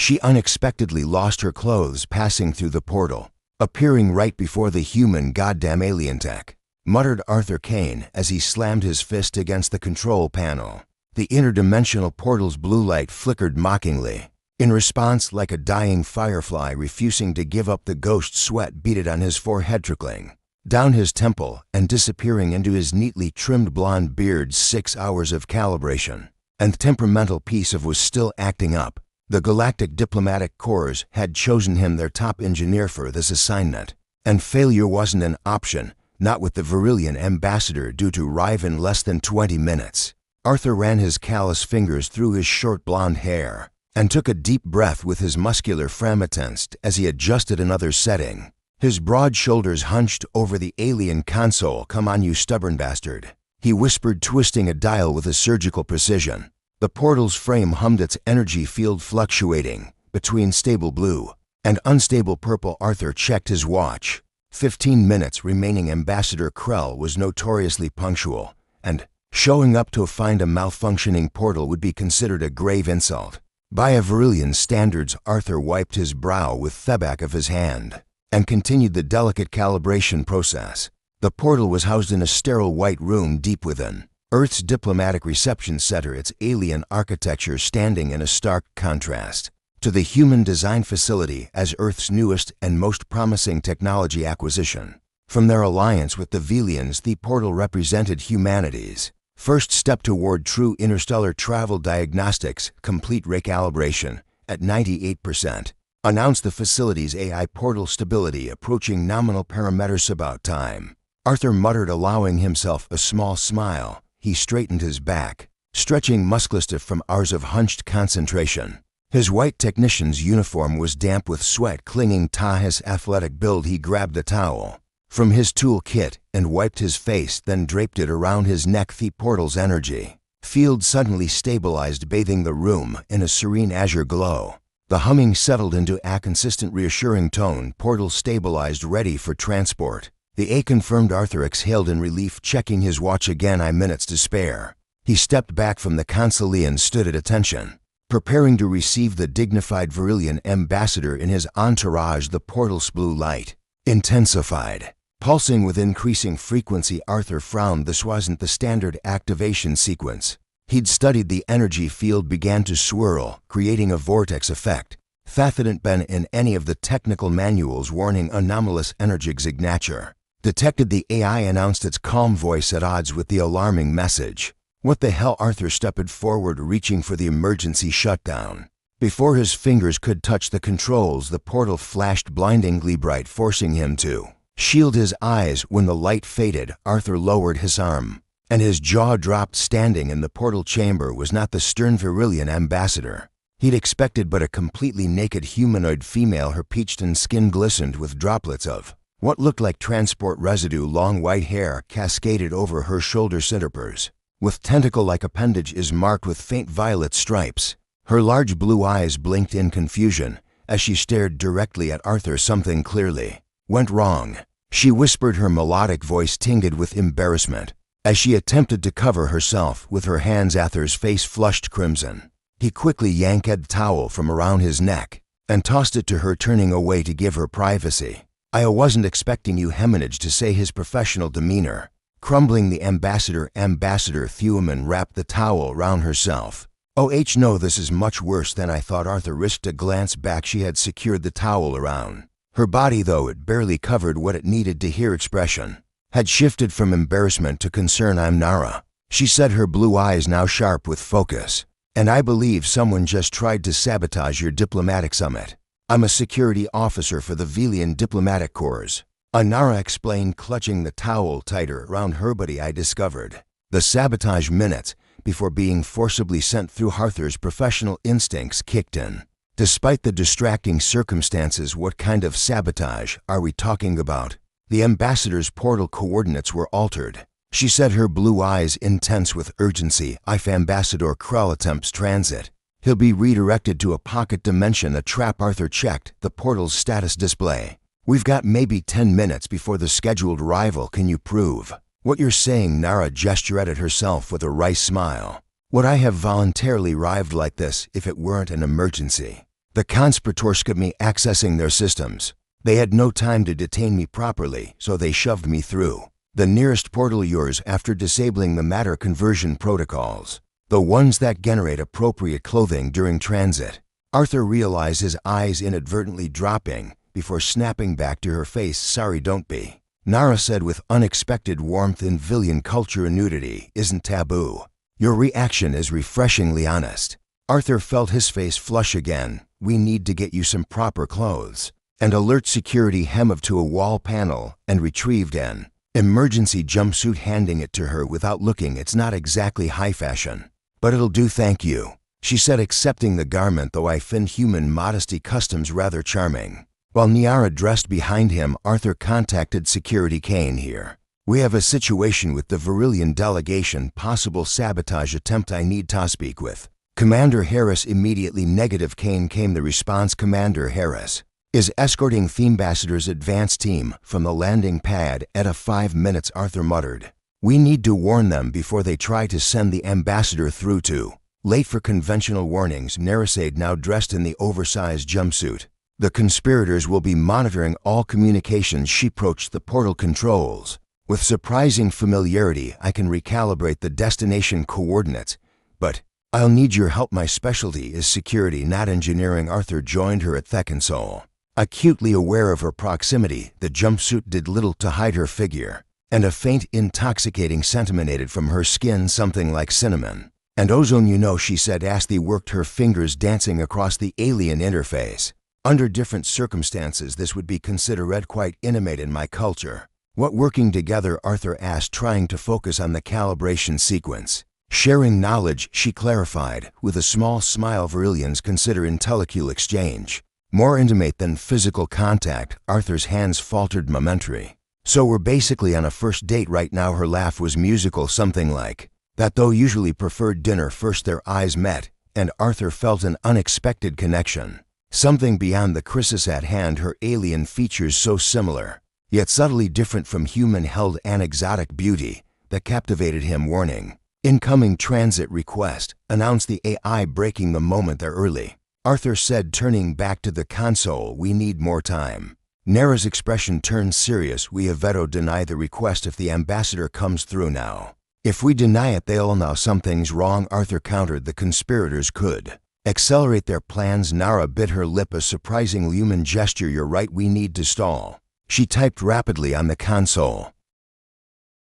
She unexpectedly lost her clothes passing through the portal, appearing right before the human goddamn alien tech, muttered Arthur Kane as he slammed his fist against the control panel. The interdimensional portal's blue light flickered mockingly. In response, like a dying firefly refusing to give up, the ghost sweat beaded on his forehead, trickling down his temple and disappearing into his neatly trimmed blonde beard. 6 hours of calibration, and the temperamental piece of was still acting up. The Galactic Diplomatic Corps had chosen him their top engineer for this assignment, and failure wasn't an option, not with the Virillian ambassador due to arrive in less than 20 minutes. Arthur ran his callous fingers through his short blonde hair and took a deep breath with his muscular framatensed as he adjusted another setting. His broad shoulders hunched over the alien console. "Come on, you stubborn bastard," he whispered, twisting a dial with a surgical precision. The portal's frame hummed, its energy field fluctuating between stable blue and unstable purple. Arthur checked his watch. 15 minutes remaining. Ambassador Krell was notoriously punctual, and showing up to find a malfunctioning portal would be considered a grave insult by a Virillian standards. Arthur wiped his brow with the back of his hand and continued the delicate calibration process. The portal was housed in a sterile white room deep within Earth's diplomatic reception center, its alien architecture standing in a stark contrast to the human design facility as Earth's newest and most promising technology acquisition. From their alliance with the Velians, the portal represented humanity's first step toward true interstellar travel. Diagnostics complete. Recalibration at 98%. Announced the facility's AI portal stability approaching nominal parameters. About time, Arthur muttered, allowing himself a small smile. He straightened his back, stretching muscular from hours of hunched concentration. His white technician's uniform was damp with sweat clinging to his athletic build. He grabbed a towel from his tool kit and wiped his face, then draped it around his neck. The portal's energy field suddenly stabilized, bathing the room in a serene azure glow. The humming settled into a consistent, reassuring tone. Portal stabilized, ready for transport. The A confirmed. Arthur exhaled in relief, checking his watch again. 9 minutes to spare. He stepped back from the console and stood at attention, preparing to receive the dignified Virillian ambassador in his entourage. The portal's blue light intensified, pulsing with increasing frequency. Arthur frowned. This wasn't the standard activation sequence he'd studied. The energy field began to swirl, creating a vortex effect that hadn't been in any of the technical manuals. Warning: anomalous energy signature detected. The AI announced, its calm voice at odds with the alarming message. What the hell? Arthur stepped forward, reaching for the emergency shutdown. Before his fingers could touch the controls, the portal flashed blindingly bright, forcing him to shield his eyes. When the light faded, Arthur lowered his arm, and his jaw dropped. Standing in the portal chamber was not the stern Virillian ambassador he'd expected, but a completely naked humanoid female. Her peached skin glistened with droplets of what looked like transport residue. Long white hair cascaded over her shoulder centers, with tentacle-like appendages marked with faint violet stripes. Her large blue eyes blinked in confusion as she stared directly at Arthur. Something clearly went wrong, she whispered, her melodic voice tinged with embarrassment as she attempted to cover herself with her hands. Arthur's face flushed crimson. He quickly yanked the towel from around his neck and tossed it to her, turning away to give her privacy. "I wasn't expecting you," he managed to say, his professional demeanor crumbling. The ambassador Thuman wrapped the towel around herself. "Oh no, this is much worse than I thought." Arthur risked a glance back. She had secured the towel around her body, though it barely covered what it needed to hear. Expression had shifted from embarrassment to concern. "I'm Nara," she said, her blue eyes now sharp with focus. "And I believe someone just tried to sabotage your diplomatic summit. I'm a security officer for the Velian Diplomatic Corps," Nara explained, clutching the towel tighter around her body. "I discovered the sabotage minutes before being forcibly sent through." Arthur's professional instincts kicked in. Despite the distracting circumstances, what kind of sabotage are we talking about? The ambassador's portal coordinates were altered, she said, her blue eyes intense with urgency. "If Ambassador Krell attempts transit, he'll be redirected to a pocket dimension, a trap." Arthur checked the portal's status display. "We've got maybe 10 minutes before the scheduled arrival. Can you prove what you're saying?" Nara gestured at herself with a wry smile. "Would I have voluntarily arrived like this if it weren't an emergency?" The conspirators got me accessing their systems. They had no time to detain me properly, so they shoved me through the nearest portal yours after disabling the matter conversion protocols, the ones that generate appropriate clothing during transit. Arthur realized his eyes inadvertently dropping before snapping back to her face, "Sorry, don't be." Nara said with unexpected warmth, "In Villian culture, nudity isn't taboo. Your reaction is refreshingly honest." Arthur felt his face flush again. "We need to get you some proper clothes." And alert security hemmed to a wall panel and retrieved an emergency jumpsuit, handing it to her without looking. "It's not exactly high fashion, but it'll do, thank you," she said, accepting the garment, though I find human modesty customs rather charming. While Niara dressed behind him, Arthur contacted Security. "Kane here. We have a situation with the Virillian delegation, possible sabotage attempt. I need to speak with Commander Harris immediately." "Negative, Kane," came the response. "Commander Harris is escorting the ambassador's advance team from the landing pad at 5 minutes," Arthur muttered. "We need to warn them before they try to send the ambassador through to." Late for conventional warnings, Narasaid now dressed in the oversized jumpsuit. "The conspirators will be monitoring all communications." She approached the portal controls. "With surprising familiarity, I can recalibrate the destination coordinates, but I'll need your help. My specialty is security, not engineering." Arthur joined her at the console. Acutely aware of her proximity, the jumpsuit did little to hide her figure, and a faint, intoxicating scent emanated from her skin, something like cinnamon and ozone. "You know," she said as they worked her fingers dancing across the alien interface. "Under different circumstances, this would be considered quite intimate in my culture." "What working together?" Arthur asked, trying to focus on the calibration sequence. "Sharing knowledge," she clarified, with a small smile. "Virillians consider intellectual exchange more intimate than physical contact." Arthur's hands faltered momentarily. "So we're basically on a first date right now." Her laugh was musical, something like that, though usually preferred dinner first. Their eyes met, and Arthur felt an unexpected connection. Something beyond the crisis at hand, her alien features so similar, yet subtly different from human, held an exotic beauty that captivated him. "Warning. Incoming transit request," announced the AI, breaking the moment there early. Arthur said, turning back to the console, "We need more time." Nara's expression turned serious. "We have veto deny the request if the ambassador comes through now. If we deny it, they'll know something's wrong." Arthur countered, "The conspirators could accelerate their plans." Nara bit her lip, a surprising human gesture. "You're right, we need to stall." She typed rapidly on the console.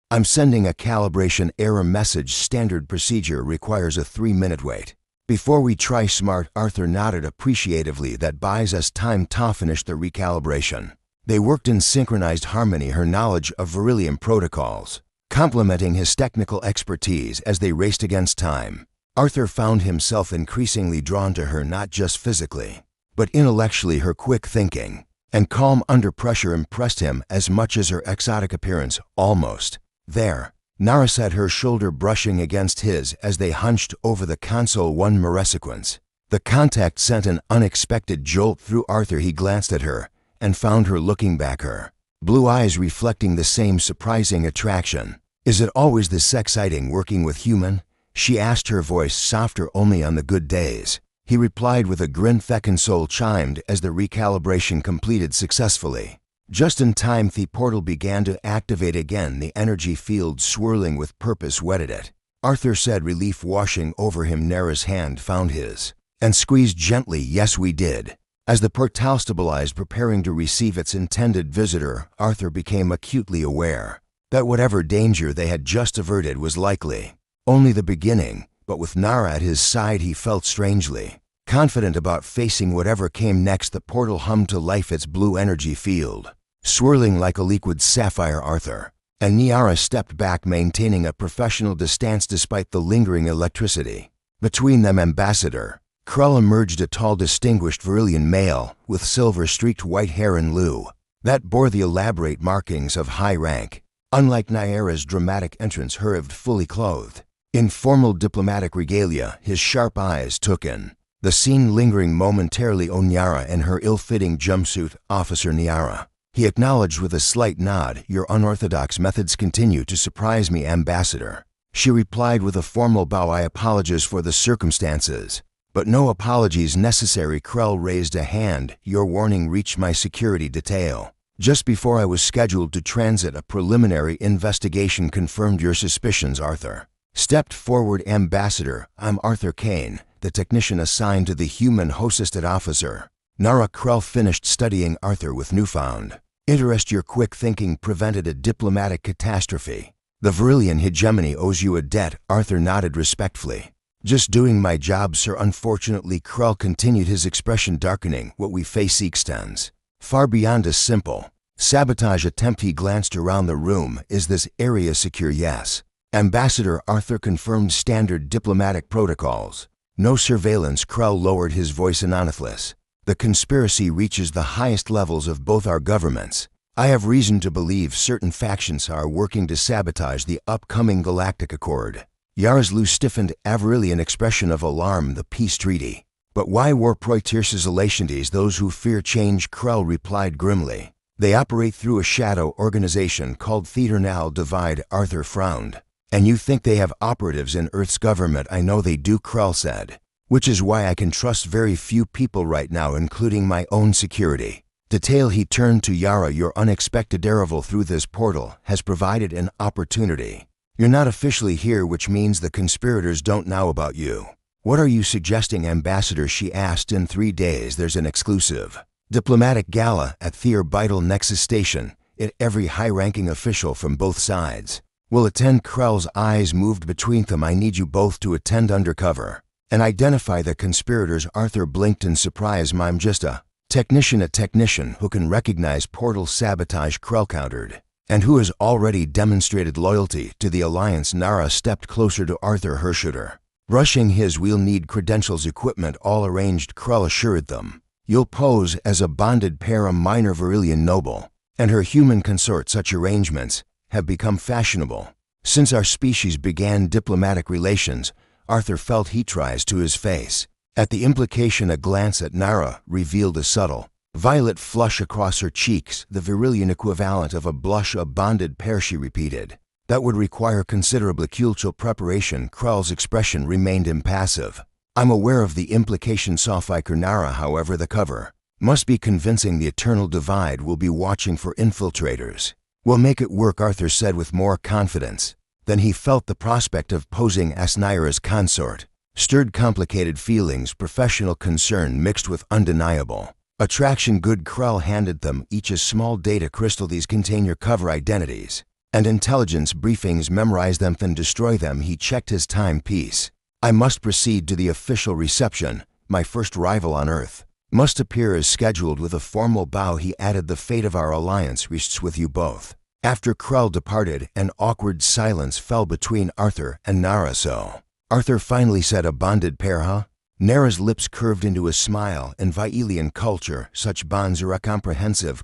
"I'm sending a calibration error message. Standard procedure requires a 3-minute wait. Before we try." "Smart." Arthur nodded appreciatively. "That buys us time to finish the recalibration." They worked in synchronized harmony, her knowledge of Virillian protocols complementing his technical expertise as they raced against time. Arthur found himself increasingly drawn to her, not just physically, but intellectually. Her quick thinking and calm under pressure impressed him as much as her exotic appearance. "Almost there." Nara said, her shoulder brushing against his as they hunched over the console. "One more sequence." The contact sent an unexpected jolt through Arthur. He glanced at her and found her looking back, her blue eyes reflecting the same surprising attraction. "Is it always this exciting working with human?" she asked, her voice softer. "Only on the good days," he replied with a grin. The console chimed as the recalibration completed successfully. Just in time, the portal began to activate again, the energy field swirling with purpose wetted it. Arthur said, relief washing over him. Nara's hand found his and squeezed gently. "Yes, we did." As the portal stabilized, preparing to receive its intended visitor, Arthur became acutely aware that whatever danger they had just averted was likely only the beginning. But with Nara at his side, he felt strangely confident about facing whatever came next. The portal hummed to life, its blue energy field swirling like a liquid sapphire. Arthur and Niara stepped back, maintaining a professional distance despite the lingering electricity. Between them, Ambassador Krull emerged, a tall, distinguished Virillian male with silver-streaked white hair and lieu that bore the elaborate markings of high rank. Unlike Niara's dramatic entrance, hurried fully clothed in formal diplomatic regalia, his sharp eyes took in the scene, lingering momentarily on Niara and her ill-fitting jumpsuit. "Officer Niara," he acknowledged with a slight nod. "Your unorthodox methods continue to surprise me, Ambassador." She replied with a formal bow. "I apologize for the circumstances." But no apologies necessary. Krell raised a hand. Your warning reached my security detail. Just before I was scheduled to transit, a preliminary investigation confirmed your suspicions, Arthur. Stepped forward. Ambassador, I'm Arthur Kane, the technician assigned to the human hosted officer. Nara. Krell finished studying Arthur with newfound interest. Your quick thinking prevented a diplomatic catastrophe. The Virillian hegemony owes you a debt. Arthur nodded respectfully. Just doing my job, sir. Unfortunately, Krell continued, his expression darkening. What we face extends far beyond a simple sabotage attempt. He glanced around the room. Is this area secure? Yes, Ambassador. Arthur confirmed. Standard diplomatic protocols. No surveillance. Krell lowered his voice. Anonymous. The conspiracy reaches the highest levels of both our governments. I have reason to believe certain factions are working to sabotage the upcoming Galactic Accord. Yarazlu stiffened. Averilian expression of alarm. The peace treaty. But why war? Proteus relations. Those who fear change. Krell replied grimly. They operate through a shadow organization called Theeternal Divide. Arthur frowned. And you think they have operatives in Earth's government? I know they do, Krell said. Which is why I can trust very few people right now, including my own security. Detail. He turned to Yara. Your unexpected arrival through this portal has provided an opportunity. You're not officially here, which means the conspirators don't know about you. What are you suggesting, Ambassador? She asked. In 3 days there's an exclusive diplomatic gala at Theorbital Nexus Station. Every high-ranking official from both sides will attend. Krell's eyes moved between them. I need you both to attend undercover and identify the conspirators. Arthur blinked in surprise. I'm just a technician who can recognize portal sabotage, Krell countered, and who has already demonstrated loyalty to the Alliance. Nara stepped closer to Arthur. Her shooter brushing his. We'll need credentials, equipment, all arranged, Krell assured them. You'll pose as a bonded pair, a minor Virillian noble and her human consort. Such arrangements have become fashionable since our species began diplomatic relations. Arthur felt heat rise to his face. At the implication, a glance at Nara revealed a subtle violet flush across her cheeks, the Virillian equivalent of a blush. A bonded pair, she repeated. That would require considerable cultural preparation. Krell's expression remained impassive. I'm aware of the implication, Sci-fi. Nara, however, the cover must be convincing. The eternal divide will be watching for infiltrators. We'll make it work, Arthur said with more confidence. Then he felt the prospect of posing as Naira's consort stirred complicated feelings, professional concern mixed with undeniable attraction. Good. Krell handed them each a small data crystal. These contain your cover identities and intelligence briefings. Memorize them, then destroy them. He checked his timepiece. I must proceed to the official reception. My first arrival on Earth must appear as scheduled. With a formal bow, he added, the fate of our alliance rests with you both. After Krell departed, an awkward silence fell between Arthur and Nara. So, Arthur finally said, a bonded pair, huh? Nara's lips curved into a smile. In Vielian culture, such bonds are comprehensive.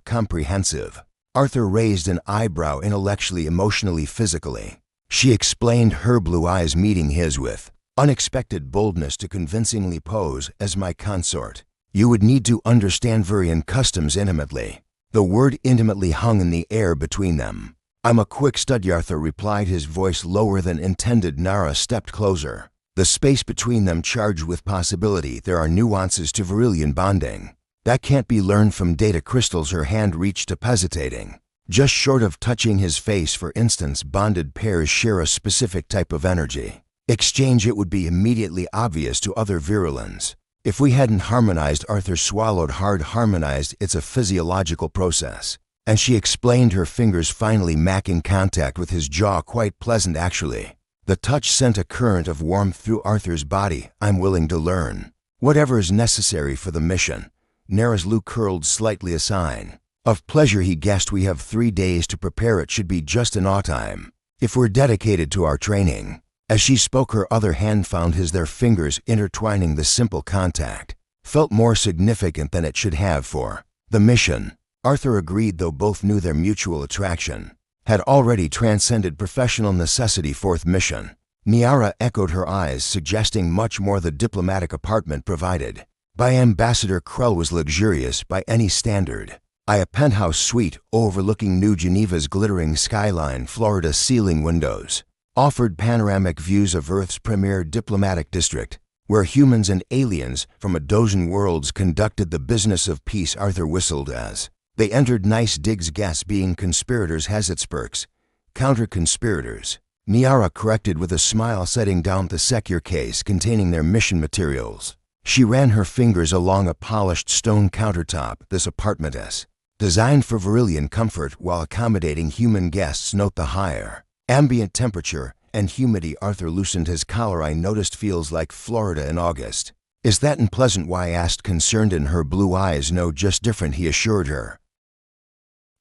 Arthur raised an eyebrow. Intellectually, emotionally, physically. She explained, her blue eyes meeting his with unexpected boldness, to convincingly pose as my consort. You would need to understand Virian customs intimately. The word intimately hung in the air between them. I'm a quick study, Arthur replied, his voice lower than intended. Nara stepped closer. The space between them charged with possibility. There are nuances to Virillian bonding that can't be learned from data crystals. Her hand reached up, hesitating, just short of touching his face. For instance, bonded pairs share a specific type of energy exchange. It would be immediately obvious to other Virulans if we hadn't harmonized. Arthur swallowed hard. Harmonized, it's a physiological process. And she explained, her fingers finally making contact with his jaw. Quite pleasant, actually. The touch sent a current of warmth through Arthur's body. I'm willing to learn whatever is necessary for the mission. Nara's lip curled slightly, a sign of pleasure. He guessed, we have 3 days to prepare. It should be just enough time if we're dedicated to our training. As she spoke, her other hand found his. Their fingers intertwining. The simple contact felt more significant than it should have for the mission. Arthur agreed, though both knew their mutual attraction had already transcended professional necessity. Fourth mission. Niara echoed, her eyes suggesting much more. The diplomatic apartment provided by Ambassador Krell was luxurious by any standard. A penthouse suite overlooking New Geneva's glittering skyline. Florida ceiling windows offered panoramic views of Earth's premier diplomatic district. where humans and aliens from a dozen worlds conducted the business of peace. Arthur whistled as they entered. Nice digs. Guess being conspirators has its perks. Counter-conspirators, Niara corrected with a smile, setting down the secure case containing their mission materials. She ran her fingers along a polished stone countertop. This apartment is designed for Virillian comfort while accommodating human guests. Note the higher ambient temperature and humidity. Arthur loosened his collar. I noticed feels like Florida in August. Is that unpleasant? Why? Asked, concerned in her blue eyes. No, just different, he assured her.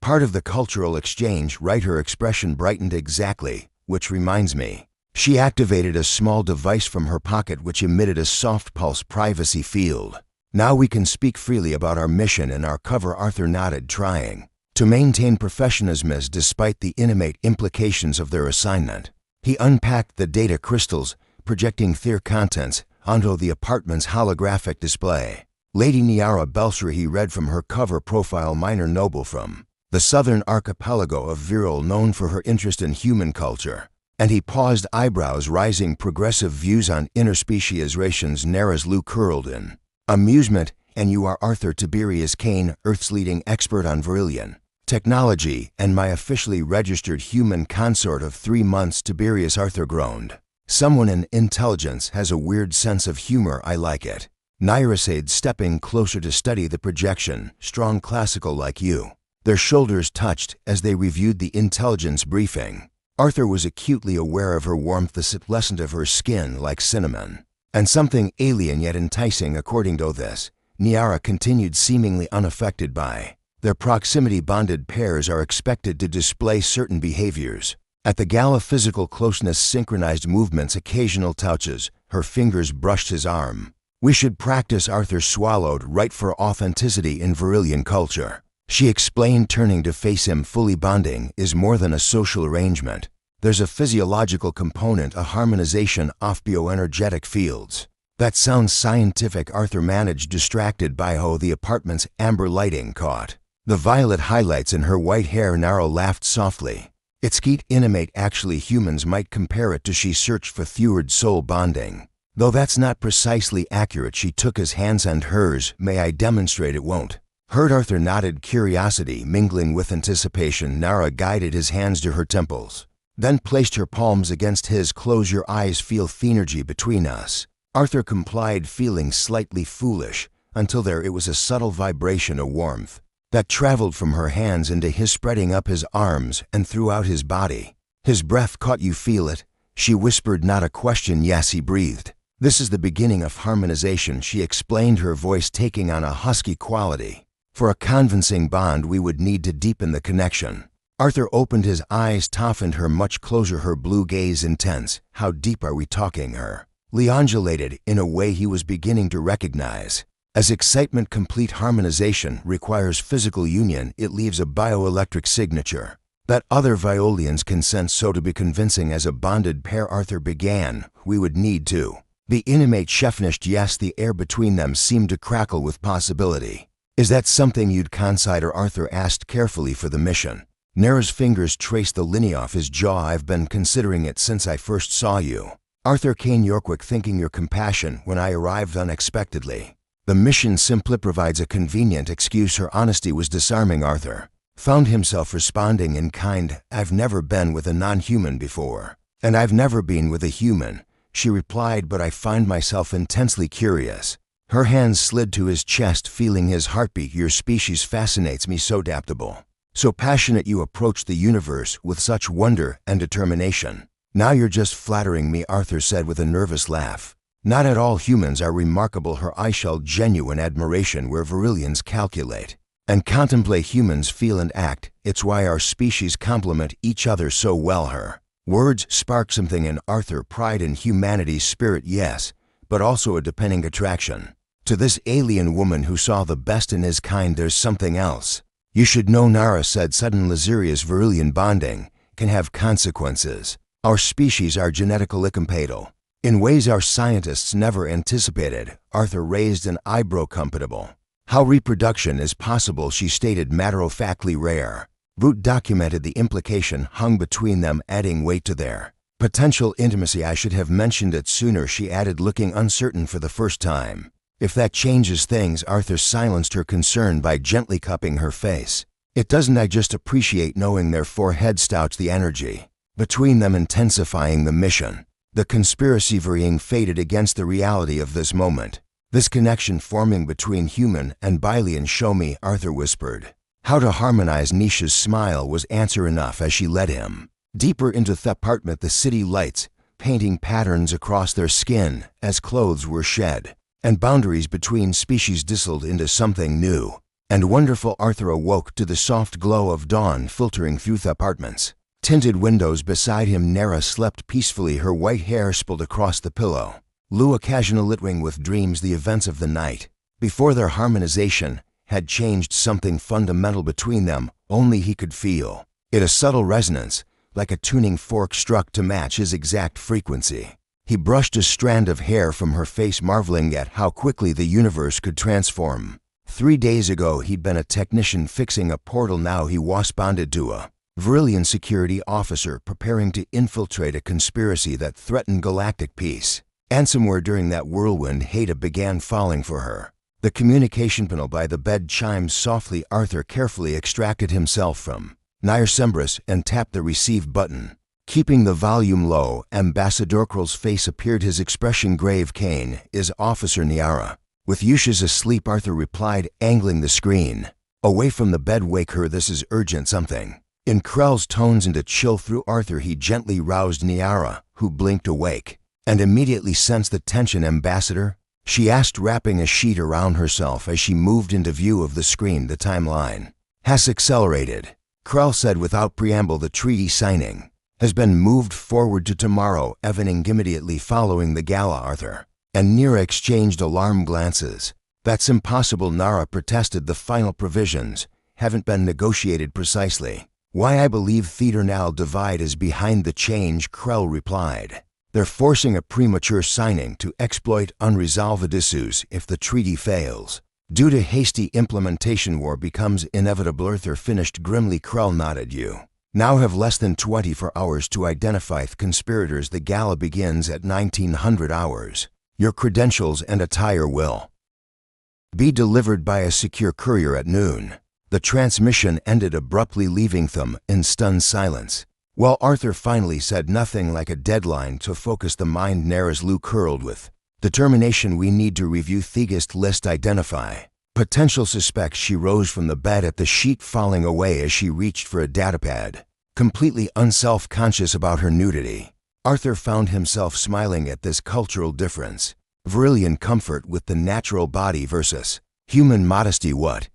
Part of the cultural exchange, right? Her expression brightened. Exactly, which reminds me. She activated a small device from her pocket which emitted a soft pulse privacy field. Now we can speak freely about our mission and our cover. Arthur nodded, trying to maintain professionalism despite the intimate implications of their assignment. He unpacked the data crystals, projecting their contents onto the apartment's holographic display. Lady Niara Belcher, he read from her cover profile, minor noble from the southern archipelago of Viril, known for her interest in human culture. And he paused, eyebrows rising. Progressive views on interspecies relations. Nara's Lou curled in amusement. And you are Arthur Tiberius Kane, Earth's leading expert on Virillian technology, and my officially registered human consort of 3 months. Tiberius, Arthur groaned. Someone in intelligence has a weird sense of humor. I like it. Naira said, stepping closer to study the projection. Strong, classical like you. Their shoulders touched as they reviewed the intelligence briefing. Arthur was acutely aware of her warmth, the subtlety of her skin like cinnamon, and something alien yet enticing. According to this, Niara continued, seemingly unaffected by their proximity. Bonded pairs are expected to display certain behaviors. At the gala, physical closeness, synchronized movements, occasional touches. Her fingers brushed his arm. We should practice. Arthur swallowed. Right, for authenticity in Virillian culture, she explained, turning to face him. Fully bonding is more than a social arrangement. There's a physiological component, a harmonization of bioenergetic fields. That sounds scientific. Arthur managed, distracted by how the apartment's amber lighting caught the violet highlights in her white hair. Nara laughed softly. It's skeet intimate. Actually, humans might compare it to. She searched for theward soul bonding, though that's not precisely accurate. She took his hands and hers. May I demonstrate? It won't hurt. Arthur nodded, curiosity mingling with anticipation. Nara guided his hands to her temples, then placed her palms against his. Close your eyes, feel the energy between us. Arthur complied, feeling slightly foolish, until there it was a subtle vibration, a warmth that traveled from her hands into his, spreading up his arms and throughout his body. His breath caught. You feel it? She whispered, not a question. Yes, he breathed. This is the beginning of harmonization, she explained, her voice taking on a husky quality. For a convincing bond, we would need to deepen the connection. Arthur opened his eyes, toughened her much closer, her blue gaze intense. How deep are we talking? Her undulated in a way he was beginning to recognize. As excitement, complete harmonization requires physical union, it leaves a bioelectric signature that other Violians can sense. So to be convincing as a bonded pair, Arthur began, we would need to be intimate. Chefnished. Yes, the air between them seemed to crackle with possibility. Is that something you'd consider? Arthur asked carefully. For the mission. Nara's fingers traced the linea off his jaw. I've been considering it since I first saw you. Arthur Kane Yorkwick, thinking your compassion when I arrived unexpectedly. The mission simply provides a convenient excuse. Her honesty was disarming. Arthur found himself responding in kind. I've never been with a non-human before. And I've never been with a human, she replied, but I find myself intensely curious. Her hands slid to his chest, feeling his heartbeat. Your species fascinates me, so adaptable, so passionate. You approach the universe with such wonder and determination. Now you're just flattering me, Arthur said with a nervous laugh. Not at all. Humans are remarkable. Her eyes showed genuine admiration where Virillians calculate and contemplate. Humans feel and act. It's why our species complement each other so well. Her words sparked something in Arthur, pride in humanity's spirit, yes, but also a depending attraction to this alien woman who saw the best in his kind. There's something else you should know, Nara said, sudden. Laserious Virillian bonding can have consequences. Our species are genetically compatible in ways our scientists never anticipated. Arthur raised an eyebrow. Compatible? How reproduction is possible, she stated matter-of-factly. Rare. Root documented the implication hung between them, adding weight to their Potential intimacy. I should have mentioned it sooner, she added, looking uncertain for the first time. If that changes things, Arthur silenced her concern by gently cupping her face. It doesn't. I just appreciate knowing their forehead stouts the energy between them intensifying the mission. The conspiracy varying faded against the reality of this moment. This connection forming between human and Byllian. Show me, Arthur whispered. How to harmonize. Nisha's smile was answer enough as she led him deeper into the apartment, the city lights painting patterns across their skin as clothes were shed, and boundaries between species dissolved into something new and wonderful. Arthur awoke to the soft glow of dawn filtering through the apartment's tinted windows. Beside him, Nara slept peacefully, her white hair spilled across the pillow. Lou occasionally litwing with dreams. The events of the night before their harmonization had changed something fundamental between them. Only he could feel it, a subtle resonance, like a tuning fork struck to match his exact frequency. He brushed a strand of hair from her face, marveling at how quickly the universe could transform. 3 days ago he'd been a technician fixing a portal. Now he was bonded to a Varillian security officer preparing to infiltrate a conspiracy that threatened galactic peace. And somewhere during that whirlwind, Hada began falling for her. The communication panel by the bed chimed softly. Arthur carefully extracted himself from Nair Sembris and tapped the receive button. Keeping the volume low, Ambassador Krill's face appeared, his expression grave. Kane, is Officer Niara with Yusha's asleep, Arthur replied, angling the screen away from the bed. Wake her, this is urgent. Something in Krell's tones and a chill through Arthur. He gently roused Niara, who blinked awake and immediately sensed the tension. Ambassador? She asked, wrapping a sheet around herself as she moved into view of the screen. The timeline has accelerated, Krell said without preamble. The treaty signing has been moved forward to tomorrow evening, immediately following the gala. Arthur and Nira exchanged alarmed glances. That's impossible, Nara protested. The final provisions haven't been negotiated precisely. Why, I believe Theeternal Divide is behind the change, Krell replied. They're forcing a premature signing to exploit unresolved issues if the treaty fails. Due to hasty implementation, war becomes inevitable, Arthur finished grimly. Krell nodded. You now have less than 24 hours to identify the conspirators. The gala begins at 1900 hours. Your credentials and attire will be delivered by a secure courier at noon. The transmission ended abruptly, leaving them in stunned silence. While Arthur finally said nothing, like a deadline to focus the mind. Nara's Lou curled with determination. We need to review Thegist list, identify potential suspects. She rose from the bed at the sheet falling away as she reached for a datapad. Completely unself-conscious about her nudity, Arthur found himself smiling at this cultural difference. Varillian comfort with the natural body versus human modesty. What?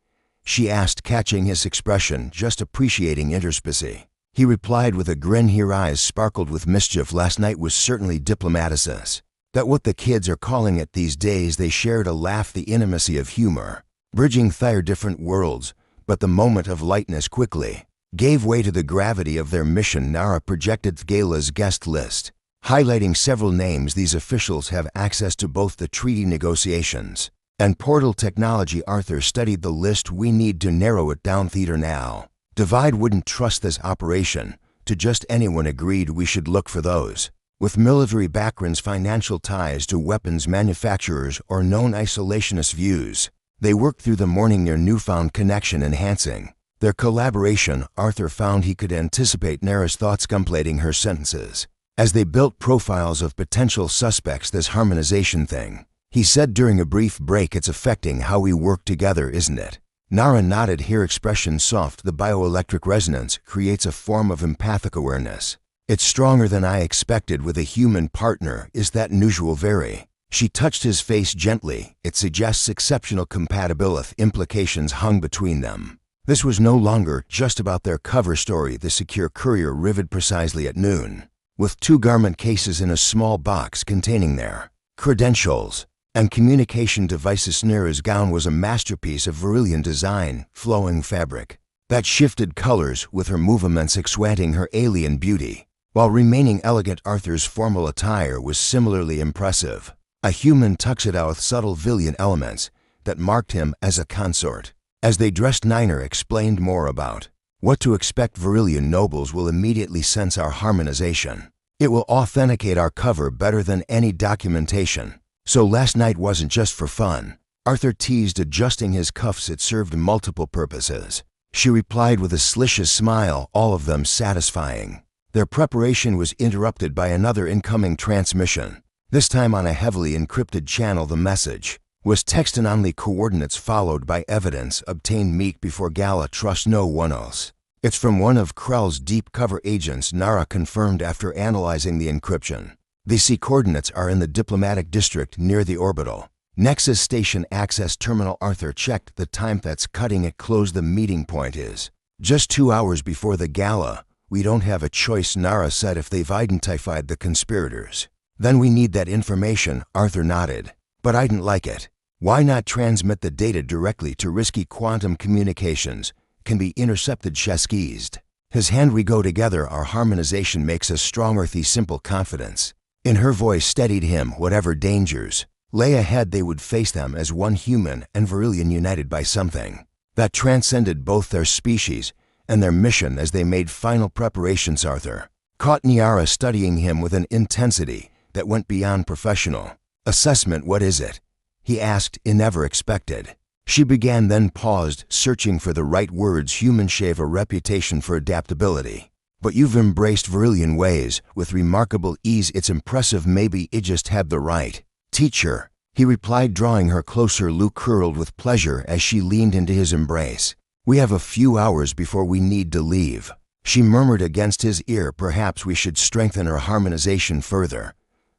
She asked, catching his expression. Just appreciating interspecies. He replied with a grin. Her eyes sparkled with mischief. Last night was certainly diplomaticus. That what the kids are calling it these days. They shared a laugh, the intimacy of humor, bridging their different worlds, but the moment of lightness quickly gave way to the gravity of their mission. Nara projected Gala's guest list, highlighting several names. These officials have access to both the treaty negotiations and portal technology. Arthur studied the list. We need to narrow it down. Theeternal Divide wouldn't trust this operation to just anyone. Agreed, we should look for those with military backgrounds, financial ties to weapons manufacturers, or known isolationist views. They worked through the morning, their newfound connection enhancing their collaboration. Arthur found he could anticipate Nara's thoughts, completing her sentences as they built profiles of potential suspects. This harmonization thing, he said during a brief break, it's affecting how we work together, isn't it? Nara nodded, her expression soft. The bioelectric resonance creates a form of empathic awareness. It's stronger than I expected with a human partner. Is that unusual? Very. She touched his face gently. It suggests exceptional compatibility. Implications hung between them. This was no longer just about their cover story. The secure courier arrived precisely at noon, with 2 garment cases in a small box containing their credentials and communication devices. Nira's gown was a masterpiece of Varillian design, flowing fabric that shifted colors with her movements, accentuating her alien beauty while remaining elegant. Arthur's formal attire was similarly impressive, a human tuxedo with subtle Villian elements that marked him as a consort. As they dressed, Niner explained more about what to expect. Varillian nobles will immediately sense our harmonization. It will authenticate our cover better than any documentation. So last night wasn't just for fun. Arthur teased, adjusting his cuffs. It served multiple purposes. She replied with a slicious smile, all of them satisfying. Their preparation was interrupted by another incoming transmission. This time on a heavily encrypted channel. The message was text and only coordinates, followed by evidence obtained meek before Gala. Trust no one else. It's from one of Krell's deep cover agents, Nara confirmed after analyzing the encryption. The C coordinates are in the diplomatic district near the orbital Nexus Station access terminal. Arthur checked the time. That's cutting it close. The meeting point is just 2 hours before the gala. We don't have a choice, Nara said. If they've identified the conspirators, then we need that information. Arthur nodded. But I didn't like it. Why not transmit the data directly to risky quantum communications? Can be intercepted. Cheskized his hand. We go together. Our harmonization makes us stronger. The simple confidence in her voice steadied him. Whatever dangers lay ahead, they would face them as one, human and Virillion, united by something that transcended both their species and their mission. As they made final preparations, Arthur caught Niara studying him with an intensity that went beyond professional assessment. What is it? He asked, never expected. She began, then paused, searching for the right words. Humans have a reputation for adaptability, but you've embraced Virillion ways with remarkable ease. It's impressive. Maybe I just had the right teacher, he replied, drawing her closer. Luke curled with pleasure as she leaned into his embrace. We have a few hours before we need to leave, she murmured against his ear. Perhaps we should strengthen our harmonization further.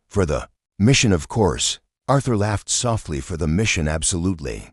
For the mission, of course. Arthur laughed softly. For the mission, absolutely.